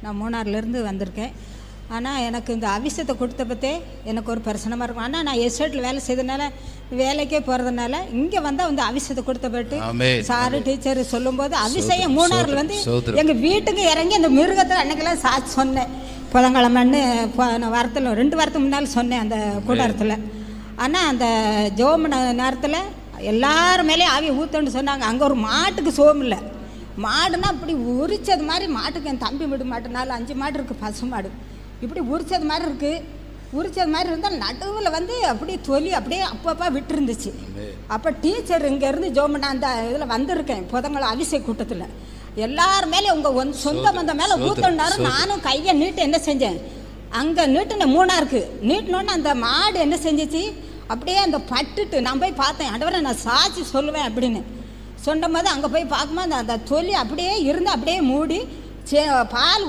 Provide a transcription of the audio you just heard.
நான் மூணாறுலேருந்து வந்திருக்கேன். ஆனால் எனக்கு இந்த அபிஷேகத்தை கொடுத்த பற்றே எனக்கு ஒரு பிரச்சனமாக இருக்கும். ஆனால் நான் எஸ்டேட்டில் வேலை செய்ததுனால வேலைக்கே போகிறதுனால இங்கே வந்தால் வந்து அபிஷேகத்தை கொடுத்த பட்டு சாரு டீச்சர் சொல்லும்போது அபிஷேகம் மூணாறில் வந்து எங்கள் வீட்டுக்கு இறங்கி அந்த மிருகத்தில் அன்னைக்கெல்லாம் சாட்சி சொன்னேன். புதன்கிழமைன்னு வாரத்தில் 2 வாரத்துக்கு முன்னால் சொன்னேன் அந்த கூடாரத்தில். ஆனால் அந்த ஜோம நேரத்தில் எல்லார் மேலேயும் ஆவியை ஊற்றுன்னு சொன்னாங்க. அங்கே ஒரு மாட்டுக்கு சோம் இல்லை. மாடுனா இப்படி உரிச்சது மாதிரி மாட்டுக்கு என் தம்பி விட மாட்டு 4-5 மாடு இருக்குது, பசு மாடு. இப்படி உரிச்சது மாதிரி இருக்குது. உரிச்சது மாதிரி இருந்தால் நடுவில் வந்து அப்படியே தொலி அப்படியே அப்பப்போ விட்டுருந்துச்சு. அப்போ டீச்சர் இங்கேருந்து ஜோமனா அந்த இதில் வந்திருக்கேன் புதங்களை அபிஷேக கூட்டத்தில். எல்லார் மேலே உங்கள் சொந்த பந்த மேலே ஊற்றினாரு. நானும் கையை நீட்டு என்ன செஞ்சேன், அங்கே நீட்டுன மூணாருக்கு நீட்டினோன்னு அந்த மாடு என்ன செஞ்சிச்சு, அப்படியே அந்த பட்டுட்டு நான் போய் பார்த்தேன். ஆண்டவரை நான் சாட்சி சொல்லுவேன் அப்படின்னு சொன்ன போது அங்கே போய் பார்க்கும்போது அந்த தொலி அப்படியே இருந்து அப்படியே மூடி பால்